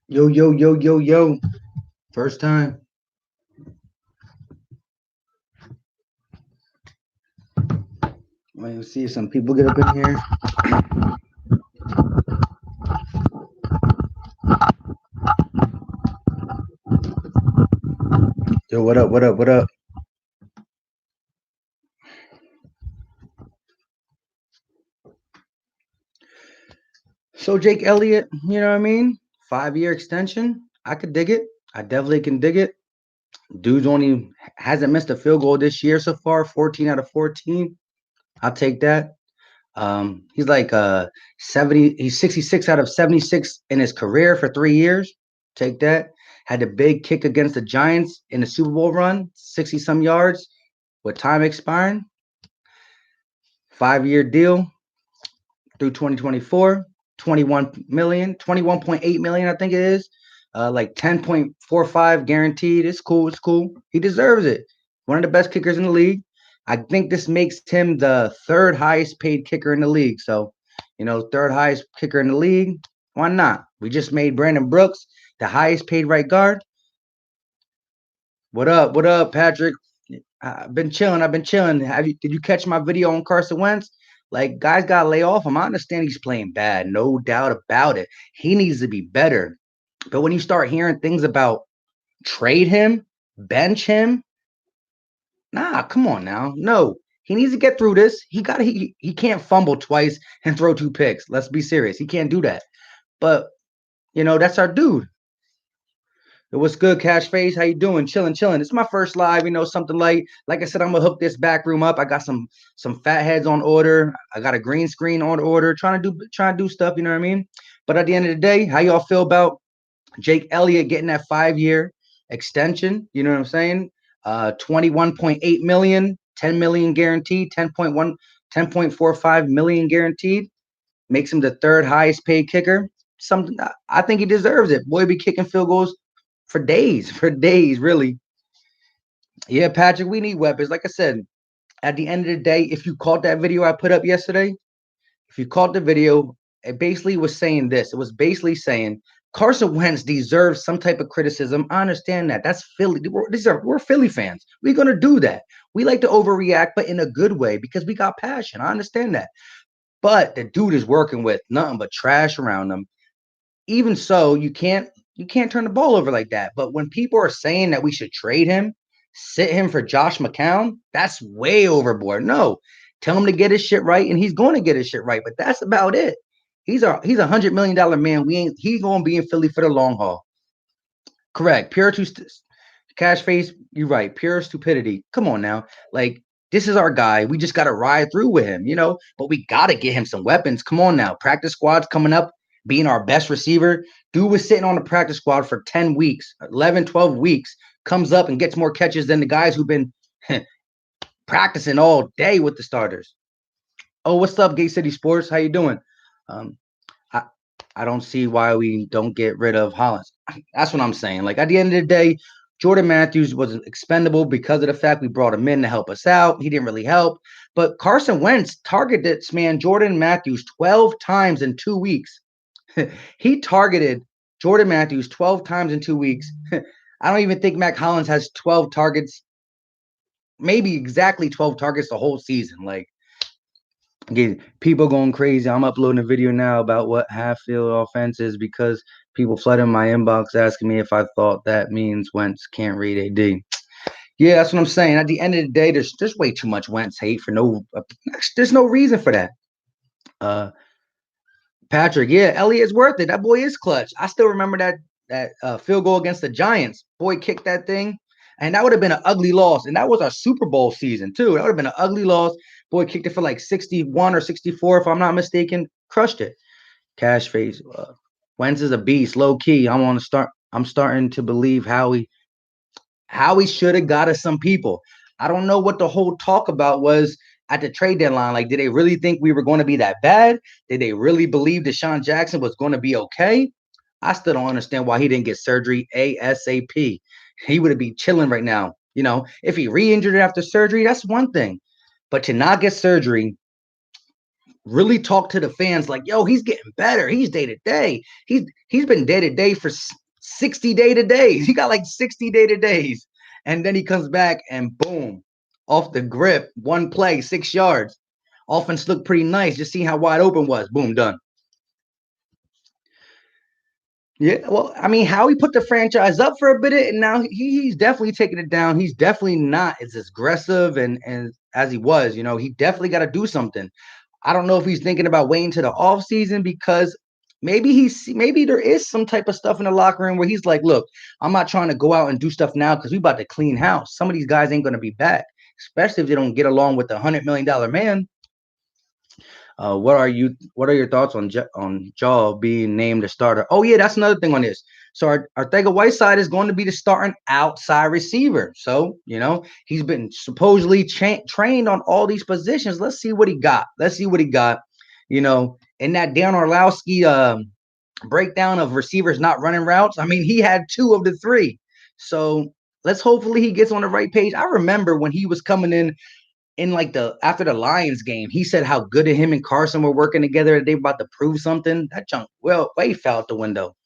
Yo, yo, yo, yo, yo. First time. Let me see if some people get up in here. Yo, what up, what up, what up? So Jake Elliott, you know what I mean? 5-year extension. I could dig it. I definitely can dig it. Dude's only hasn't missed a field goal this year so far, 14 out of 14. I'll take that. He's like 70, he's 66 out of 76 in his career for 3 years. Take that. Had a big kick against the Giants in the Super Bowl run, 60 some yards with time expiring. 5-year deal through 2024, 21 million, 21.8 million, I think it is. Like 10.45 guaranteed. It's cool. It's cool. He deserves it. One of the best kickers in the league. I think this makes him the third highest paid kicker in the league. So, third highest kicker in the league. Why not? We just made Brandon Brooks the highest paid right guard. What up? What up, Patrick? I've been chilling. I've been chilling. Did you catch my video on Carson Wentz? Like, guys got to lay off him. I understand he's playing bad, no doubt about it. He needs to be better. But when you start hearing things about trade him, bench him, nah, come on now. No, he needs to get through this. He can't fumble twice and throw 2 picks. Let's be serious. He can't do that. But that's our dude. What's good, Cash Face? How you doing? Chilling, chilling. It's my first live. Something like I said, I'm gonna hook this back room up. I got some fat heads on order. I got a green screen on order. Trying to do stuff. You know what I mean? But at the end of the day, how y'all feel about Jake Elliott getting that 5-year extension? You know what I'm saying? 21.8 million, 10 million guaranteed, 10.1, 10.45 million guaranteed. Makes him the third highest paid kicker. Something I think he deserves it. Boy, be kicking field goals for days, really. Yeah, Patrick, we need weapons. Like I said, at the end of the day, if you caught that video I put up yesterday, if you caught the video, it basically was saying this. It was basically saying Carson Wentz deserves some type of criticism. I understand that. That's Philly. We're Philly fans. We're gonna do that. We like to overreact, but in a good way because we got passion. I understand that. But the dude is working with nothing but trash around him. Even so, you can't turn the ball over like that. But when people are saying that we should trade him, sit him for Josh McCown, that's way overboard. No, tell him to get his shit right, and he's going to get his shit right. But that's about it. He's $100 million man. He's going to be in Philly for the long haul. Correct. Cash face. You're right. Pure stupidity. Come on now. Like, this is our guy. We just got to ride through with him, but we got to get him some weapons. Come on now. Practice squad's coming up, being our best receiver. Dude was sitting on the practice squad for 10 weeks, 11, 12 weeks, comes up and gets more catches than the guys who've been practicing all day with the starters. Oh, what's up, Gay City Sports? How you doing? Um, I, I don't see why we don't get rid of Hollins. That's what I'm saying. Like, at the end of the day, Jordan Matthews was expendable because of the fact we brought him in to help us out. He didn't really help. But Carson Wentz targeted this man, Jordan Matthews, 12 times in 2 weeks. He targeted Jordan Matthews 12 times in 2 weeks. I don't even think Mac Hollins has 12 targets, maybe exactly 12 targets the whole season. Like, again, people going crazy. I'm uploading a video now about what half-field offense is because people flooding my inbox asking me if I thought that means Wentz can't read AD. Yeah, that's what I'm saying. At the end of the day, there's way too much Wentz hate for there's no reason for that. Patrick, yeah, Elliott's worth it. That boy is clutch. I still remember that field goal against the Giants. Boy kicked that thing, and that would have been an ugly loss. And that was our Super Bowl season too. That would have been an ugly loss. Boy kicked it for like 61 or 64, if I'm not mistaken. Crushed it. Cash face. Wentz is a beast, low key. I'm starting to believe how he should have got us some people. I don't know what the whole talk about was at the trade deadline. Like, did they really think we were going to be that bad? Did they really believe Deshaun Jackson was going to be okay? I still don't understand why he didn't get surgery ASAP. He would be chilling right now. If he re-injured it after surgery, that's one thing. But to not get surgery really talk to the fans like, yo, he's getting better. He's day to day. He's been day to day for 60 day to days. He got like 60 day to days. And then he comes back and boom, off the grip, one play, 6 yards. Offense looked pretty nice. Just see how wide open was. Boom, done. Yeah, well, I mean, Howie put the franchise up for a bit, and now he's definitely taking it down. He's definitely not as aggressive and as he was. He definitely got to do something. I don't know if he's thinking about waiting to the off season because maybe there is some type of stuff in the locker room where he's like, look, I'm not trying to go out and do stuff now because we about to clean house. Some of these guys ain't going to be back, especially if they don't get along with the $100 million man. What are your thoughts on Jaw being named the starter? Oh yeah, that's another thing on this. So Arcega Whiteside is going to be the starting outside receiver. So he's been supposedly trained on all these positions. Let's see what he got. In that Dan Orlowski breakdown of receivers not running routes. I mean, he had 2 of the 3. So let's hopefully he gets on the right page. I remember when he was coming in like after the Lions game, he said how good him and Carson were working together. They were about to prove something. That junk way fell out the window.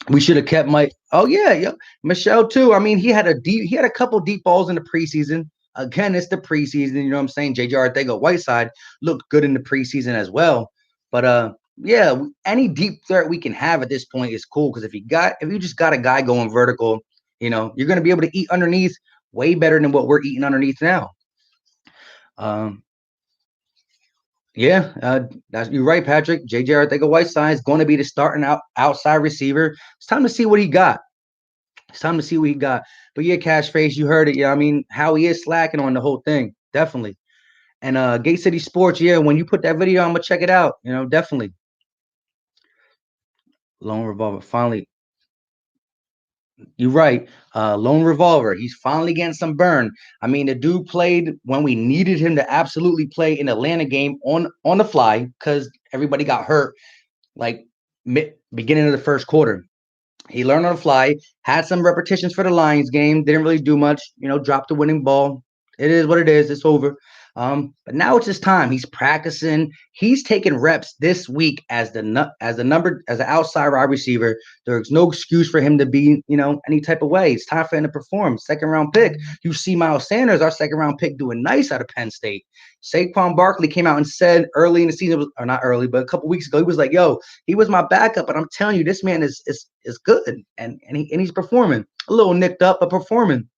We should have kept Mike. Oh yeah, Michelle too. I mean, he had a couple deep balls in the preseason. Again, it's the preseason. You know what I'm saying? JJ Arcega-Whiteside looked good in the preseason as well. But yeah, any deep threat we can have at this point is cool because if you just got a guy going vertical, you're going to be able to eat underneath way better than what we're eating underneath now. Yeah, you're right, Patrick. JJ Arcega-Whiteside is going to be the starting outside receiver. It's time to see what he got. But yeah, Cash Face, you heard it. Yeah, I mean, how he is slacking on the whole thing, definitely. And Gate City Sports, yeah, when you put that video, I'm gonna check it out. Definitely. Lone Revolver, finally. You're right. Lone Revolver. He's finally getting some burn. I mean, the dude played when we needed him to absolutely play in the Atlanta game on the fly because everybody got hurt like beginning of the first quarter. He learned on the fly, had some repetitions for the Lions game, didn't really do much, dropped the winning ball. It is what it is. It's over. But now it's his time. He's practicing. He's taking reps this week as an outside wide receiver. There's no excuse for him to be, any type of way. It's time for him to perform. Second round pick. You see Miles Sanders, our second round pick, doing nice out of Penn State. Saquon Barkley came out and said early in the season, or not early, but a couple weeks ago, he was like, "Yo, he was my backup, but I'm telling you, this man is good, and he's performing. A little nicked up, but performing."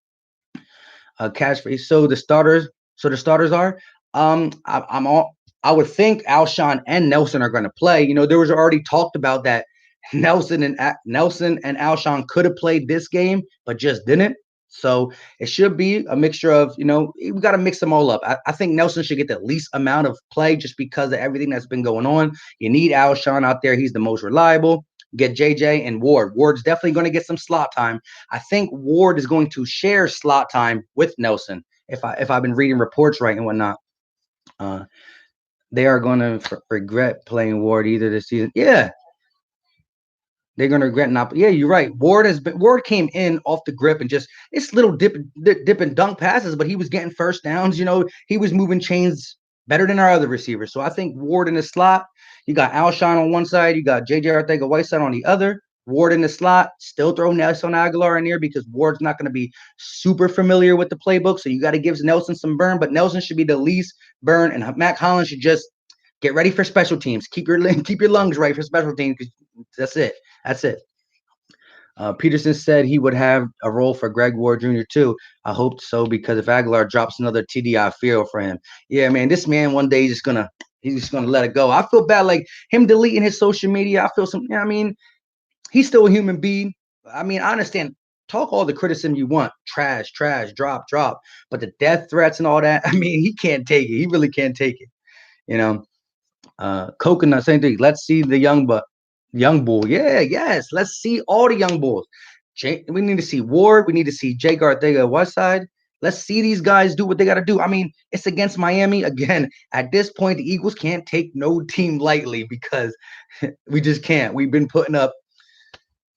Cash face. So the starters are. I would think Alshon and Nelson are going to play. There was already talked about that Nelson and Alshon could have played this game, but just didn't. So it should be a mixture of, we got to mix them all up. I think Nelson should get the least amount of play just because of everything that's been going on. You need Alshon out there. He's the most reliable. Get JJ and Ward. Ward's definitely going to get some slot time. I think Ward is going to share slot time with Nelson. If I've been reading reports right and whatnot, they are going to regret playing Ward either this season. Yeah, they're going to regret not. Yeah, you're right. Ward came in off the grip and just it's little dip and dunk passes, but he was getting first downs. He was moving chains better than our other receivers. So I think Ward in the slot. You got Alshon on one side. You got JJ Arcega-Whiteside on the other. Ward in the slot. Still throw Nelson Aguilar in there because Ward's not going to be super familiar with the playbook. So you got to give Nelson some burn, but Nelson should be the least burn, and Mac Hollins should just get ready for special teams. Keep your lungs right for special teams. That's it. That's it. Peterson said he would have a role for Greg Ward Jr. too. I hope so because if Aguilar drops another TD, I feel for him. Yeah, man, this man one day he's just gonna let it go. I feel bad like him deleting his social media. I feel I mean, he's still a human being. I mean, I understand. Talk all the criticism you want. Trash, drop. But the death threats and all that, I mean, he can't take it. He really can't take it. Coconut, same thing. Let's see the young bull. Yeah, yes. Let's see all the young bulls. We need to see Ward. We need to see Jake Arcega-Whiteside. Let's see these guys do what they got to do. I mean, it's against Miami. Again, at this point, the Eagles can't take no team lightly because we just can't. We've been putting up.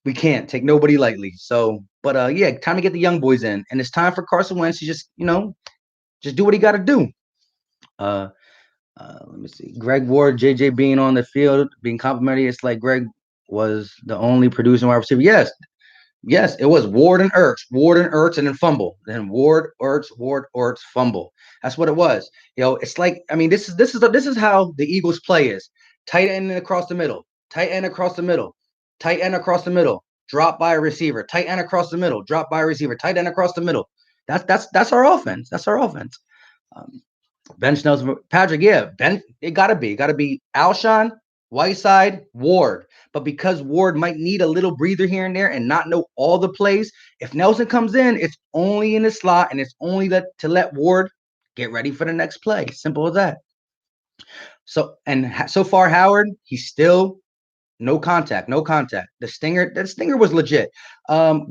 We can't take nobody lightly. So, but yeah, time to get the young boys in. And it's time for Carson Wentz to just do what he got to do. Let me see. Greg Ward, JJ being on the field, being complimentary. It's like Greg was the only producing wide receiver. Yes, yes, it was Ward and Ertz, and then fumble. Then Ward, Ertz, fumble. That's what it was. It's like, I mean, this is how the Eagles play is: tight end across the middle, tight end across the middle, tight end across the middle, drop by a receiver, tight end across the middle, drop by a receiver, tight end across the middle. That's our offense. That's our offense. Um, Bench Nelson, Patrick, yeah, it gotta be Alshon, Whiteside, Ward. But because Ward might need a little breather here and there and not know all the plays, if Nelson comes in, it's only in the slot and it's only to let Ward get ready for the next play. Simple as that. So far, Howard, he's still no contact, no contact. The stinger was legit.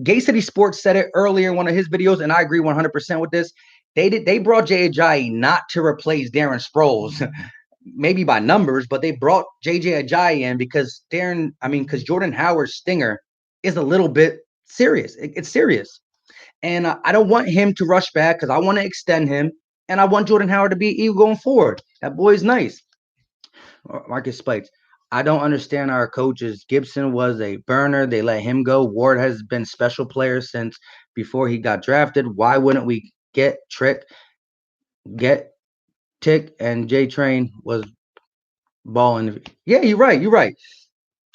Gay City Sports said it earlier in one of his videos, and I agree 100% with this. They brought Jay Ajayi not to replace Darren Sproles, maybe by numbers, but they brought JJ Ajayi in because Jordan Howard's stinger is a little bit serious. It's serious, and I don't want him to rush back because I want to extend him, and I want Jordan Howard to be Eagle going forward. That boy's nice. Marcus Spikes. I don't understand our coaches. Gibson was a burner. They let him go. Ward has been special player since before he got drafted. Why wouldn't we get get Tick, and J Train was balling? Yeah, you're right. You're right.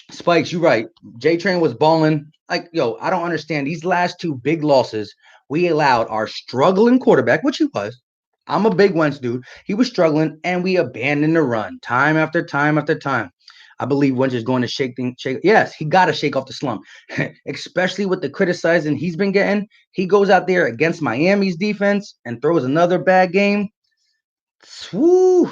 Spikes, you're right. J Train was balling. Like, I don't understand. These last two big losses, we allowed our struggling quarterback, which he was. I'm a big Wentz dude. He was struggling, and we abandoned the run time after time after time. I believe Wentz is going to shake things. Yes, he got to shake off the slump, especially with the criticizing he's been getting. He goes out there against Miami's defense and throws another bad game. Woo,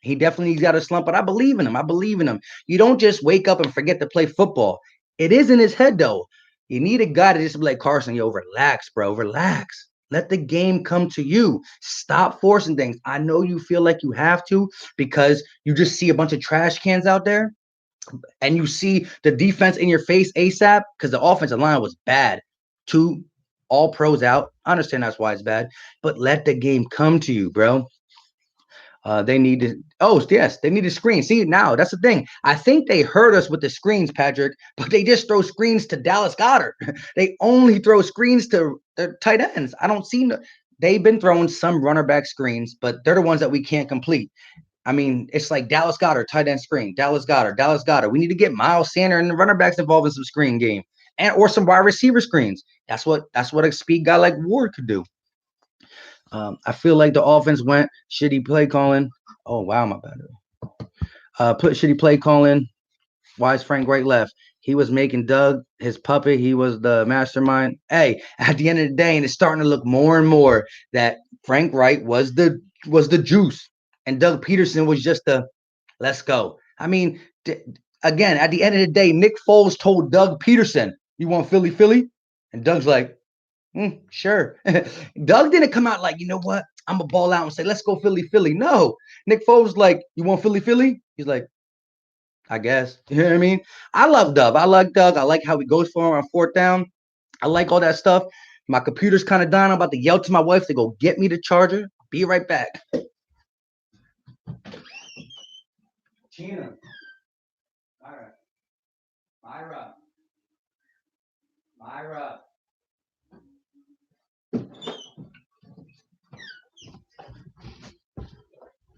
he definitely got a slump, but I believe in him. I believe in him. You don't just wake up and forget to play football. It is in his head, though. You need a guy to just be like, Carson, relax, bro. Relax. Let the game come to you. Stop forcing things. I know you feel like you have to because you just see a bunch of trash cans out there and you see the defense in your face ASAP because the offensive line was bad. Two all pros out. I understand that's why it's bad, but let the game come to you, bro. They need to. Oh yes, they need to screen. See, now that's the thing. I think they hurt us with the screens, Patrick, but they just throw screens to Dallas Goedert. They only throw screens to their tight ends. I don't see. They've been throwing some runner back screens, but they're the ones that we can't complete. I mean, it's like Dallas Goedert, tight end screen. Dallas Goedert. We need to get Miles Sanders and the runner backs involved in some screen game or some wide receiver screens. That's what a speed guy like Ward could do. I feel like the offense went shitty play calling. Oh wow, my bad. Put shitty play calling. Why is Frank Wright left? He was making Doug his puppet. He was the mastermind. Hey, at the end of the day, and it's starting to look more and more that Frank Wright was the juice, and Doug Peterson was just the let's go. I mean, again, at the end of the day, Nick Foles told Doug Peterson, "You want Philly, Philly," and Doug's like, sure. Doug didn't come out like, you know what? I'm gonna ball out and say, let's go Philly, Philly. No, Nick Foles like, you want Philly, Philly? He's like, I guess. You know what I mean? I love Doug. I like Doug. I like how he goes for him on fourth down. I like all that stuff. My computer's kind of done. I'm about to yell to my wife to go get me the charger. Be right back. Tina. All right. Myra. Myra.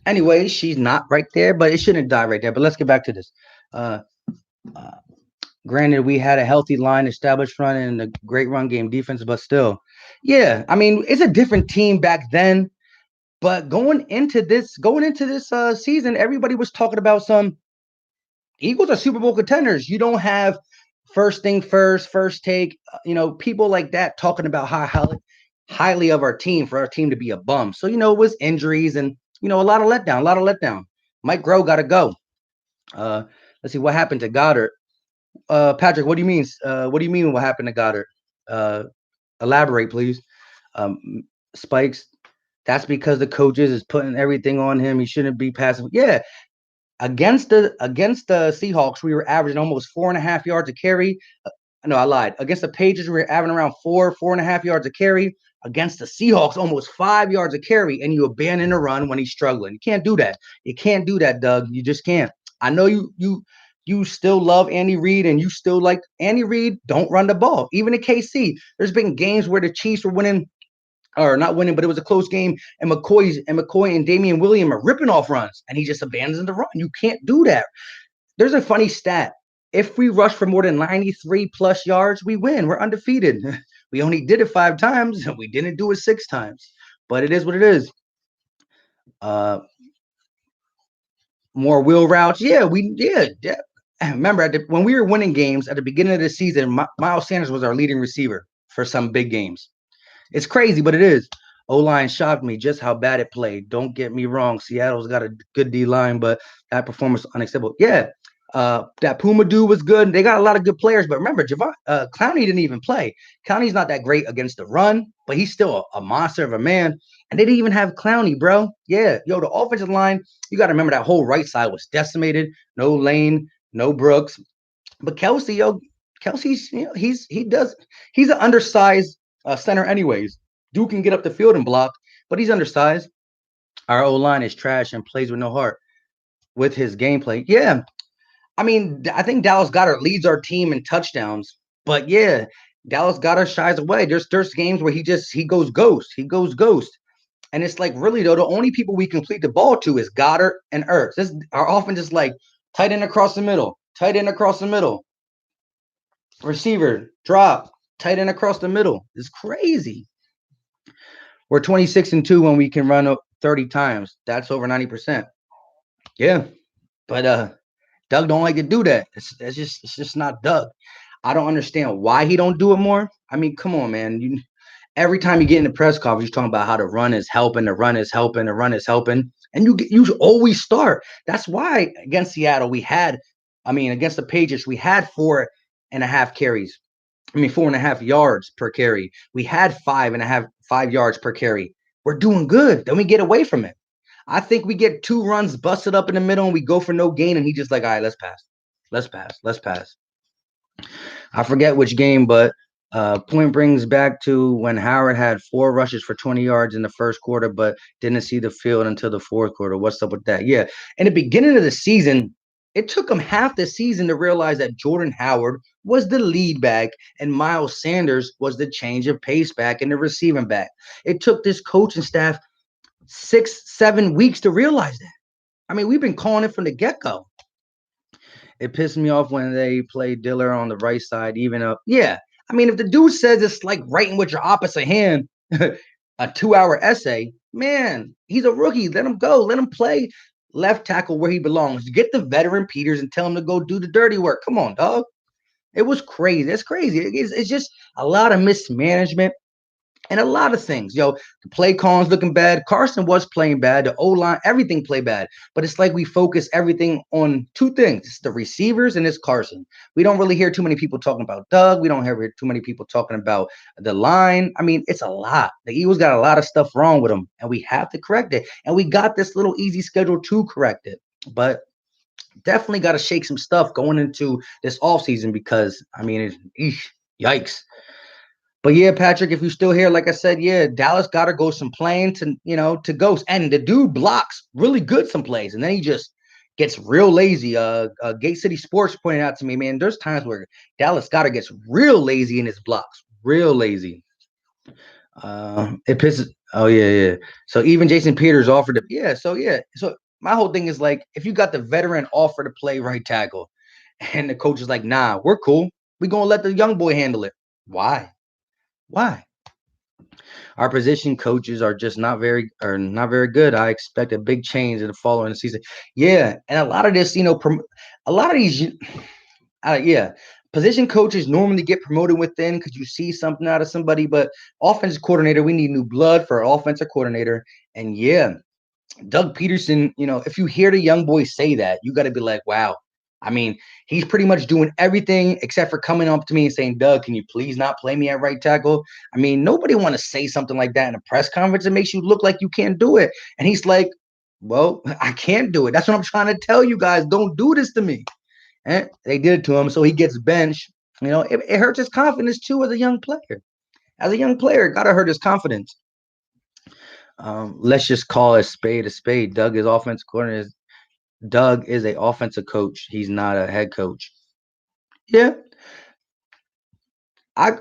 Anyway, she's not right there, but it shouldn't die right there. But let's get back to this. Uh, uh, Granted, we had a healthy line, established run, and a great run game defense, but still, yeah. I mean, it's a different team back then. But going into this season, everybody was talking about some Eagles are Super Bowl contenders. You don't have first thing first, first take. People like that talking about how highly of our team for our team to be a bum. So it was injuries and a lot of letdown, a lot of letdown. Mike Groh got to go. Uh, let's see what happened to Goddard. Patrick, what do you mean? What do you mean? What happened to Goddard? Uh, Elaborate, please. Um, Spikes. That's because the coaches is putting everything on him. He shouldn't be passing. Yeah, against the Seahawks, we were averaging almost 4.5 yards a carry. No, I lied. Against the Patriots, we were averaging around 4.5 yards a carry. against the Seahawks, almost 5 yards of carry, and you abandon the run when he's struggling. You can't do that. You can't do that, Doug. You just can't. I know you still love Andy Reid and you still like Andy Reid. Don't run the ball. Even in KC, there's been games where the Chiefs were winning or not winning, but it was a close game, and McCoy and Damian Williams are ripping off runs, and he just abandons the run. You can't do that. There's a funny stat. If we rush for more than 93 plus yards, we win. We're undefeated. We only did it 5 times. We didn't do it 6 times. But it is what it is. Uh, more wheel routes. Yeah, we did. Yeah. Remember, when we were winning games at the beginning of the season, Miles Sanders was our leading receiver for some big games. It's crazy, but it is. O-line shocked me just how bad it played. Don't get me wrong. Seattle's got a good D-line, but that performance was unacceptable. Yeah, that Puma dude was good. They got a lot of good players, but remember, Clowney didn't even play. Clowney's not that great against the run, but he's still a monster of a man. And they didn't even have Clowney, bro. Yeah, yo, the offensive line, you got to remember that whole right side was decimated. No Lane, no Brooks. But Kelsey's, he's an undersized center anyways. Dude can get up the field and block, but he's undersized. Our O-line is trash and plays with no heart with his gameplay. Yeah, I mean, I think Dallas Goedert leads our team in touchdowns, but yeah, Dallas Goedert shies away. There's games where he goes ghost. He goes ghost. And it's like, really, though, the only people we complete the ball to is Goddard and Ertz. Our offense is like tight end across the middle, tight end across the middle, receiver, drop, tight end across the middle. It's crazy. We're 26-2 when we can run 30 times. That's over 90%. Yeah. But Doug don't like to do that. It's just not Doug. I don't understand why he don't do it more. I mean, come on, man. Every time you get in the press conference, you're talking about how the run is helping, the run is helping, the run is helping. And you always start. That's why against Seattle, against the Patriots, we had 4.5 carries. 4.5 yards per carry. We had 5 yards per carry. We're doing good. Then we get away from it. I think we get 2 runs busted up in the middle and we go for no gain. And he just like, all right, let's pass. Let's pass. I forget which game, but point brings back to when Howard had 4 rushes for 20 yards in the first quarter, but didn't see the field until the fourth quarter. What's up with that? Yeah. In the beginning of the season, it took him half the season to realize that Jordan Howard was the lead back and Miles Sanders was the change of pace back and the receiving back. It took this coaching staff 6-7 weeks to realize that. I mean, we've been calling it from the get-go. It pissed me off when they play Diller on the right side, even up. Yeah. I mean, if the dude says it's like writing with your opposite hand, a 2-hour essay, man, he's a rookie. Let him go. Let him play left tackle where he belongs. Get the veteran Peters and tell him to go do the dirty work. Come on, dog. It was crazy. It's crazy. It's just a lot of mismanagement and a lot of things. Yo, the play call's looking bad. Carson was playing bad. The O-line, everything played bad. But it's like we focus everything on 2 things. It's the receivers and it's Carson. We don't really hear too many people talking about Doug. We don't hear too many people talking about the line. I mean, it's a lot. The Eagles got a lot of stuff wrong with them, and we have to correct it. And we got this little easy schedule to correct it. But definitely got to shake some stuff going into this offseason because, I mean, yikes. But yeah, Patrick, if you're still here, like I said, yeah, Dallas got to go some playing to Ghost. And the dude blocks really good some plays. And then he just gets real lazy. Gate City Sports pointed out to me, man, there's times where Dallas Goddard gets real lazy in his blocks. Real lazy. It pisses. Oh, yeah. So even Jason Peters offered to. Yeah. So my whole thing is like, if you got the veteran offer to play right tackle and the coach is like, nah, we're cool. We're going to let the young boy handle it. Why? Our position coaches are just not very good. I expect a big change in the following season. Yeah, and a lot of this, a lot of these, position coaches normally get promoted within because you see something out of somebody. But offensive coordinator, we need new blood for our offensive coordinator. And yeah, Doug Peterson. If you hear the young boy say that, you got to be like, wow. I mean, he's pretty much doing everything except for coming up to me and saying, Doug, can you please not play me at right tackle? I mean, nobody want to say something like that in a press conference. It makes you look like you can't do it. And he's like, well, I can't do it. That's what I'm trying to tell you guys. Don't do this to me. And they did it to him. So he gets benched. It hurts his confidence too as a young player. As a young player, it gotta hurt his confidence. Let's just call a spade a spade. Doug is a offensive coach. He's not a head coach. Yeah, I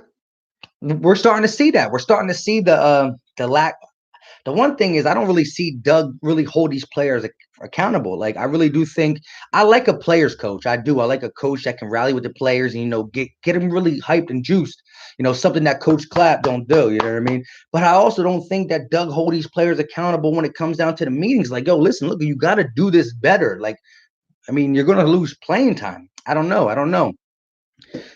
we're starting to see that. We're starting to see the lack. The one thing is I don't really see Doug really hold these players accountable. Like I really do think I like a players coach. I do. I like a coach that can rally with the players and get them really hyped and juiced. Something that Coach Clapp don't do. You know what I mean? But I also don't think that Doug hold these players accountable when it comes down to the meetings. Like, yo, listen, look, you got to do this better. Like, I mean, you're gonna lose playing time. I don't know. I don't know.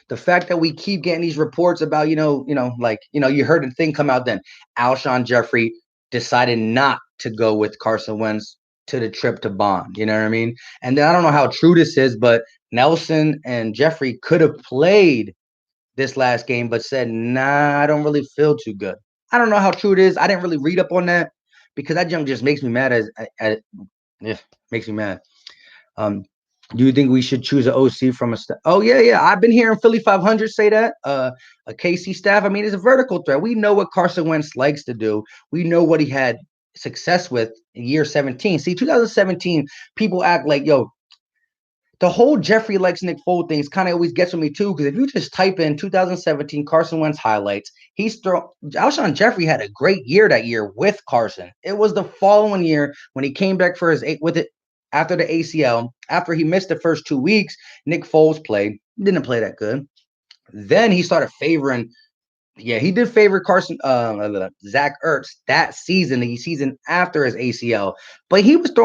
The fact that we keep getting these reports about, you heard the thing come out then. Alshon Jeffrey decided not to go with Carson Wentz to the trip to Bond. You know what I mean? And then I don't know how true this is, but Nelson and Jeffrey could have played this last game, but said, nah, I don't really feel too good. I don't know how true it is. I didn't really read up on that because that junk just makes me mad yeah, makes me mad. Um, do you think we should choose an OC from a staff? Oh, yeah, yeah. I've been hearing Philly 500 say that. A KC staff, I mean, it's a vertical threat. We know what Carson Wentz likes to do. We know what he had success with in year 17. See, 2017, people act like, yo, the whole Jeffrey likes Nick Foles thing kind of always gets with me too, because if you just type in 2017 Carson Wentz highlights, Alshon Jeffrey had a great year that year with Carson. It was the following year when he came back for his with it after the ACL. After he missed the first 2 weeks, Nick Foles played. Didn't play that good. Then he started favoring. Yeah, he did favor Zach Ertz that season, the season after his ACL, but he was throwing